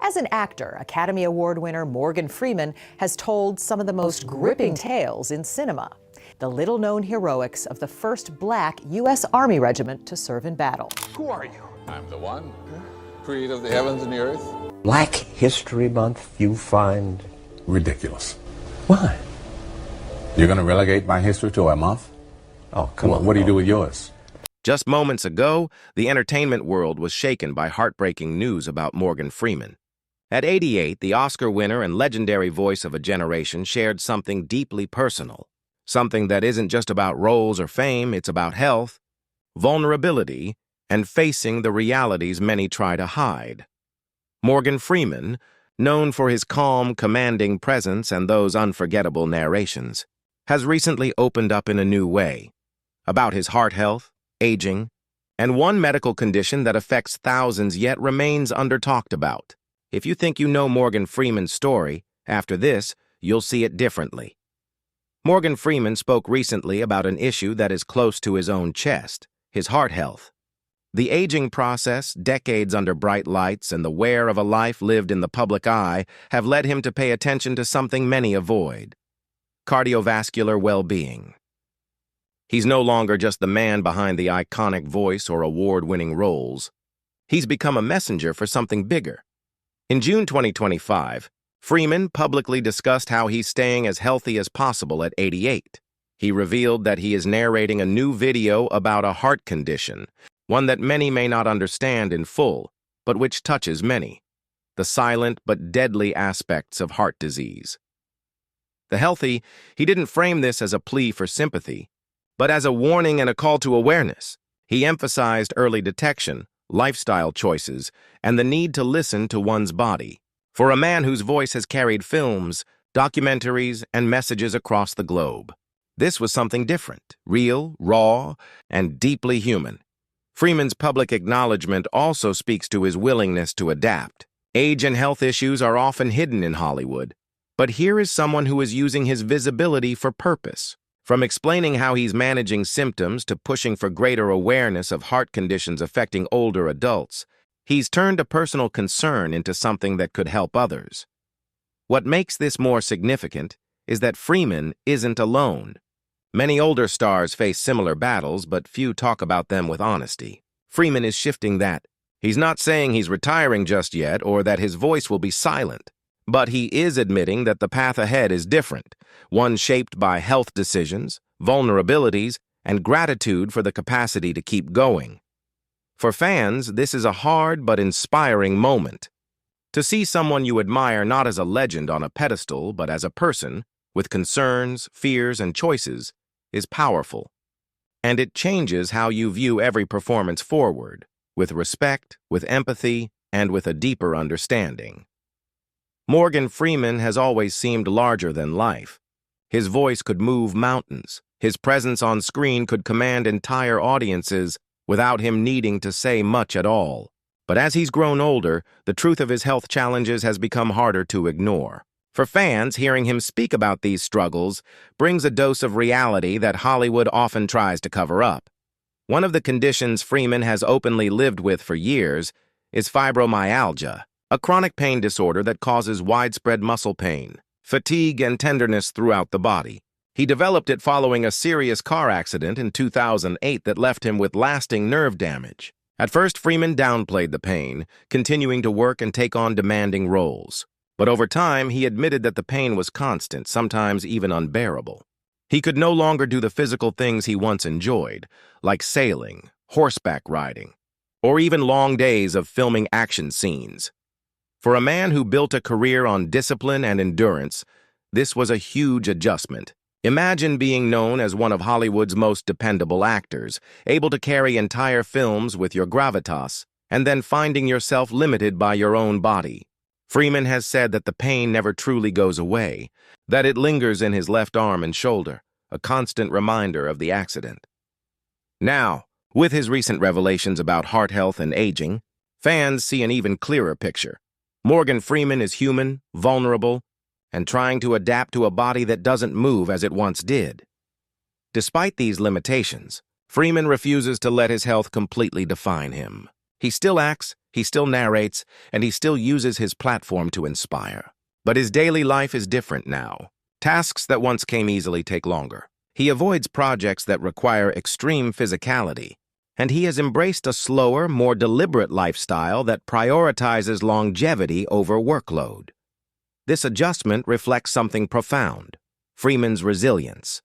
As an actor, Academy Award winner Morgan Freeman has told some of the most gripping tales in cinema. The little-known heroics of the first black U.S. Army regiment to serve in battle. Who are you? I'm the one, creator of the heavens and the earth. Black History Month you find Ridiculous. why? You're going to relegate my history to a month? Oh, come on. What do you do with yours? Just moments ago, the entertainment world was shaken by heartbreaking news about Morgan Freeman. At 88, the Oscar winner and legendary voice of a generation shared something deeply personal. Something that isn't just about roles or fame, it's about health, vulnerability, and facing the realities many try to hide. Morgan Freeman, known for his calm, commanding presence and those unforgettable narrations, has recently opened up in a new way about his heart health, aging, and one medical condition that affects thousands yet remains under-talked about. If you think you know Morgan Freeman's story, after this, you'll see it differently. Morgan Freeman spoke recently about an issue that is close to his own chest, his heart health. The aging process, decades under bright lights, and the wear of a life lived in the public eye have led him to pay attention to something many avoid: cardiovascular well-being. He's no longer just the man behind the iconic voice or award-winning roles. He's become a messenger for something bigger. In June 2025, Freeman publicly discussed how he's staying as healthy as possible at 88. He revealed that he is narrating a new video about a heart condition, one that many may not understand in full, but which touches many: the silent but deadly aspects of heart disease. The healthy, he didn't frame this as a plea for sympathy, but as a warning and a call to awareness. He emphasized early detection, lifestyle choices, and the need to listen to one's body. For a man whose voice has carried films, documentaries, and messages across the globe, this was something different, real, raw, and deeply human. Freeman's public acknowledgement also speaks to his willingness to adapt. Age and health issues are often hidden in Hollywood, but here is someone who is using his visibility for purpose. From explaining how he's managing symptoms to pushing for greater awareness of heart conditions affecting older adults, he's turned a personal concern into something that could help others. What makes this more significant is that Freeman isn't alone. Many older stars face similar battles, but few talk about them with honesty. Freeman is shifting that. He's not saying he's retiring just yet or that his voice will be silent, but he is admitting that the path ahead is different, one shaped by health decisions, vulnerabilities, and gratitude for the capacity to keep going. For fans, this is a hard but inspiring moment. To see someone you admire not as a legend on a pedestal, but as a person, with concerns, fears, and choices, is powerful. And it changes how you view every performance forward, with respect, with empathy, and with a deeper understanding. Morgan Freeman has always seemed larger than life. His voice could move mountains. His presence on screen could command entire audiences without him needing to say much at all. But as he's grown older, the truth of his health challenges has become harder to ignore. For fans, hearing him speak about these struggles brings a dose of reality that Hollywood often tries to cover up. One of the conditions Freeman has openly lived with for years is fibromyalgia, a chronic pain disorder that causes widespread muscle pain, fatigue, and tenderness throughout the body. He developed it following a serious car accident in 2008 that left him with lasting nerve damage. At first, Freeman downplayed the pain, continuing to work and take on demanding roles. But over time, he admitted that the pain was constant, sometimes even unbearable. He could no longer do the physical things he once enjoyed, like sailing, horseback riding, or even long days of filming action scenes. For a man who built a career on discipline and endurance, this was a huge adjustment. Imagine being known as one of Hollywood's most dependable actors, able to carry entire films with your gravitas, and then finding yourself limited by your own body. Freeman has said that the pain never truly goes away, that it lingers in his left arm and shoulder, a constant reminder of the accident. Now, with his recent revelations about heart health and aging, fans see an even clearer picture. Morgan Freeman is human, vulnerable, and trying to adapt to a body that doesn't move as it once did. Despite these limitations, Freeman refuses to let his health completely define him. He still acts, He still narrates, and he still uses his platform to inspire. But his daily life is different now. Tasks that once came easily take longer. He avoids projects that require extreme physicality, and he has embraced a slower, more deliberate lifestyle that prioritizes longevity over workload. This adjustment reflects something profound: Freeman's resilience.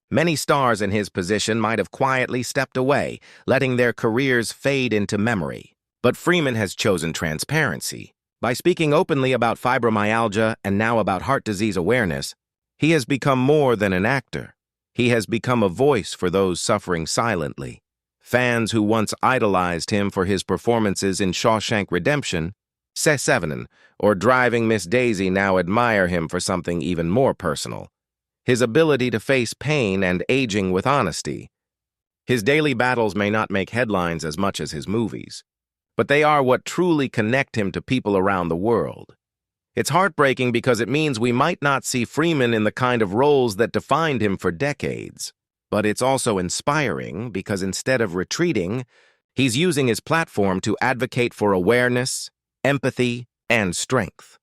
Many stars in his position might have quietly stepped away, letting their careers fade into memory. But Freeman has chosen transparency. By speaking openly about fibromyalgia and now about heart disease awareness, he has become more than an actor. He has become a voice for those suffering silently. Fans who once idolized him for his performances in Shawshank Redemption, C7, or Driving Miss Daisy now admire him for something even more personal: his ability to face pain and aging with honesty. His daily battles may not make headlines as much as his movies, but they are what truly connect him to people around the world. It's heartbreaking because it means we might not see Freeman in the kind of roles that defined him for decades. But it's also inspiring because instead of retreating, he's using his platform to advocate for awareness, empathy, and strength.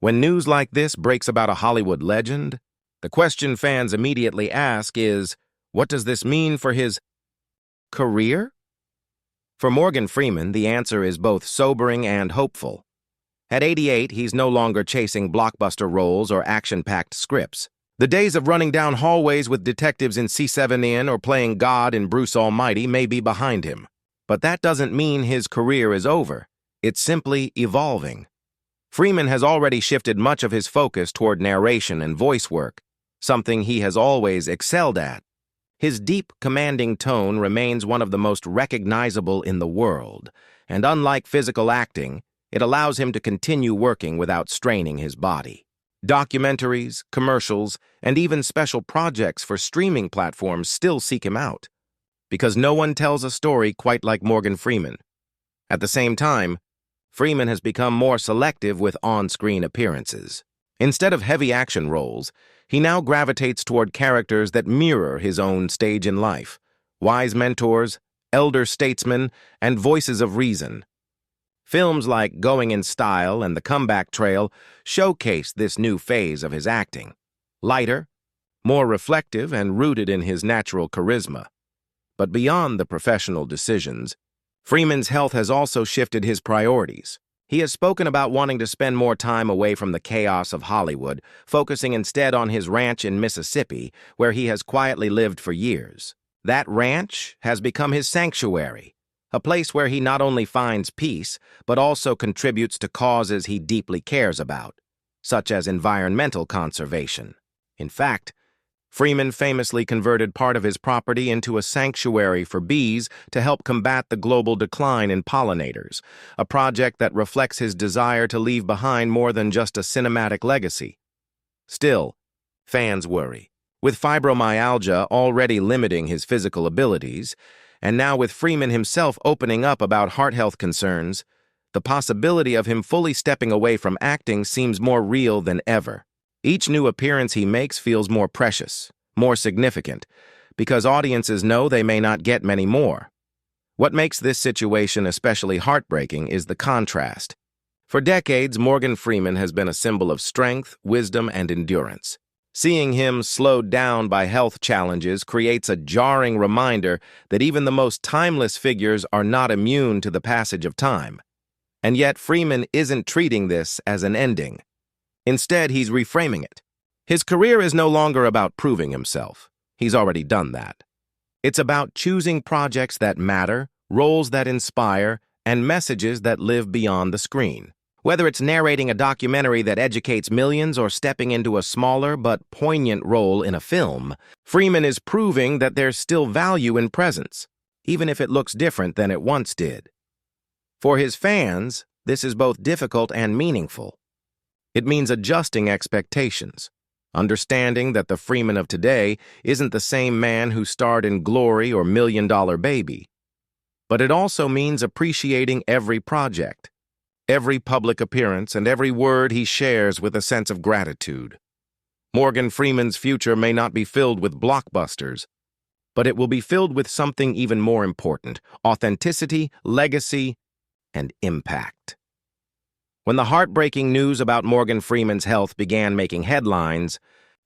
When news like this breaks about a Hollywood legend, the question fans immediately ask is, what does this mean for his career? For Morgan Freeman, the answer is both sobering and hopeful. At 88, he's no longer chasing blockbuster roles or action-packed scripts. The days of running down hallways with detectives in C7 or playing God in Bruce Almighty may be behind him. But that doesn't mean his career is over. It's simply evolving. Freeman has already shifted much of his focus toward narration and voice work, something he has always excelled at. His deep, commanding tone remains one of the most recognizable in the world, and unlike physical acting, it allows him to continue working without straining his body. Documentaries, commercials, and even special projects for streaming platforms still seek him out, because no one tells a story quite like Morgan Freeman. At the same time, Freeman has become more selective with on-screen appearances. Instead of heavy action roles, he now gravitates toward characters that mirror his own stage in life: wise mentors, elder statesmen, and voices of reason. Films like Going in Style and The Comeback Trail showcase this new phase of his acting: lighter, more reflective, and rooted in his natural charisma. But beyond the professional decisions, Freeman's health has also shifted his priorities. He has spoken about wanting to spend more time away from the chaos of Hollywood, focusing instead on his ranch in Mississippi, where he has quietly lived for years. That ranch has become his sanctuary, a place where he not only finds peace, but also contributes to causes he deeply cares about, such as environmental conservation. In fact, Freeman famously converted part of his property into a sanctuary for bees to help combat the global decline in pollinators, a project that reflects his desire to leave behind more than just a cinematic legacy. Still, fans worry. With fibromyalgia already limiting his physical abilities, and now with Freeman himself opening up about heart health concerns, the possibility of him fully stepping away from acting seems more real than ever. Each new appearance he makes feels more precious, more significant, because audiences know they may not get many more. What makes this situation especially heartbreaking is the contrast. For decades, Morgan Freeman has been a symbol of strength, wisdom, and endurance. Seeing him slowed down by health challenges creates a jarring reminder that even the most timeless figures are not immune to the passage of time. And yet Freeman isn't treating this as an ending. Instead, he's reframing it. His career is no longer about proving himself. He's already done that. It's about choosing projects that matter, roles that inspire, and messages that live beyond the screen. Whether it's narrating a documentary that educates millions or stepping into a smaller but poignant role in a film, Freeman is proving that there's still value in presence, even if it looks different than it once did. For his fans, this is both difficult and meaningful. It means adjusting expectations, understanding that the Freeman of today isn't the same man who starred in Glory or Million Dollar Baby. But it also means appreciating every project, every public appearance, and every word he shares with a sense of gratitude. Morgan Freeman's future may not be filled with blockbusters, but it will be filled with something even more important: authenticity, legacy, and impact. When the heartbreaking news about Morgan Freeman's health began making headlines,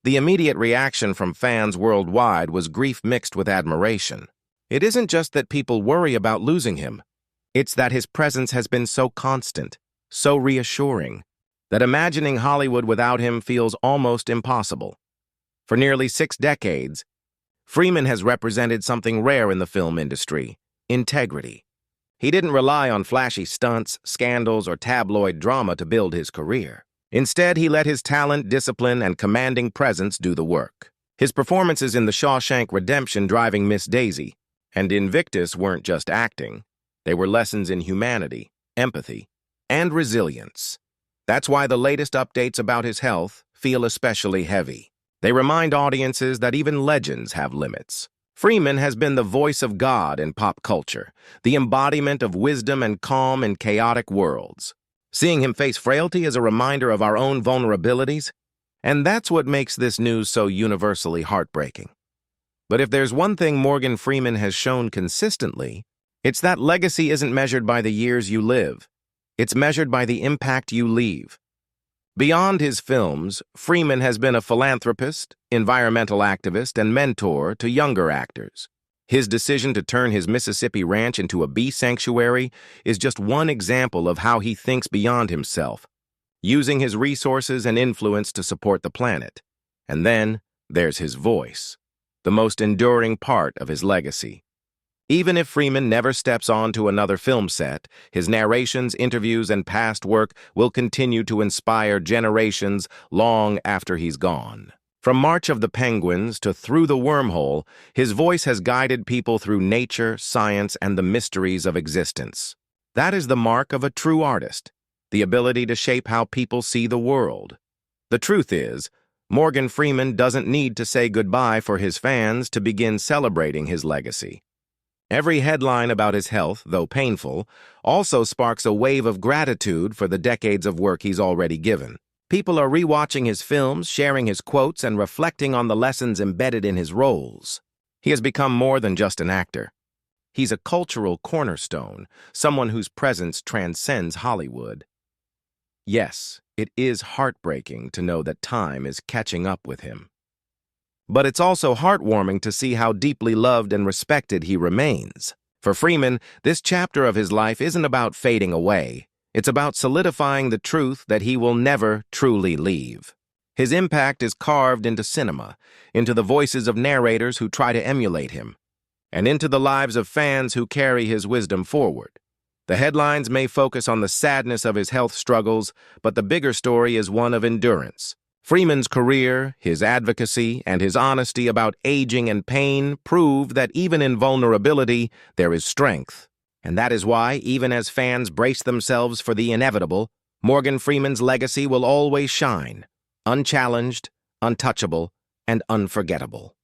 the immediate reaction from fans worldwide was grief mixed with admiration. It isn't just that people worry about losing him. It's that his presence has been so constant, so reassuring, that imagining Hollywood without him feels almost impossible. For nearly 6 decades, Freeman has represented something rare in the film industry: integrity. He didn't rely on flashy stunts, scandals, or tabloid drama to build his career. Instead, he let his talent, discipline, and commanding presence do the work. His performances in The Shawshank Redemption, Driving Miss Daisy, and Invictus weren't just acting. They were lessons in humanity, empathy, and resilience. That's why the latest updates about his health feel especially heavy. They remind audiences that even legends have limits. Freeman has been the voice of God in pop culture, the embodiment of wisdom and calm in chaotic worlds. Seeing him face frailty is a reminder of our own vulnerabilities, and that's what makes this news so universally heartbreaking. But if there's one thing Morgan Freeman has shown consistently, it's that legacy isn't measured by the years you live. It's measured by the impact you leave. Beyond his films, Freeman has been a philanthropist, environmental activist, and mentor to younger actors. His decision to turn his Mississippi ranch into a bee sanctuary is just one example of how he thinks beyond himself, using his resources and influence to support the planet. And then there's his voice, the most enduring part of his legacy. Even if Freeman never steps onto another film set, his narrations, interviews, and past work will continue to inspire generations long after he's gone. From March of the Penguins to Through the Wormhole, his voice has guided people through nature, science, and the mysteries of existence. That is the mark of a true artist, the ability to shape how people see the world. The truth is, Morgan Freeman doesn't need to say goodbye for his fans to begin celebrating his legacy. Every headline about his health, though painful, also sparks a wave of gratitude for the decades of work he's already given. People are rewatching his films, sharing his quotes, and reflecting on the lessons embedded in his roles. He has become more than just an actor. He's a cultural cornerstone, someone whose presence transcends Hollywood. Yes, it is heartbreaking to know that time is catching up with him. But it's also heartwarming to see how deeply loved and respected he remains. For Freeman, this chapter of his life isn't about fading away. It's about solidifying the truth that he will never truly leave. His impact is carved into cinema, into the voices of narrators who try to emulate him, and into the lives of fans who carry his wisdom forward. The headlines may focus on the sadness of his health struggles, but the bigger story is one of endurance. Freeman's career, his advocacy, and his honesty about aging and pain prove that even in vulnerability, there is strength. And that is why, even as fans brace themselves for the inevitable, Morgan Freeman's legacy will always shine, unchallenged, untouchable, and unforgettable.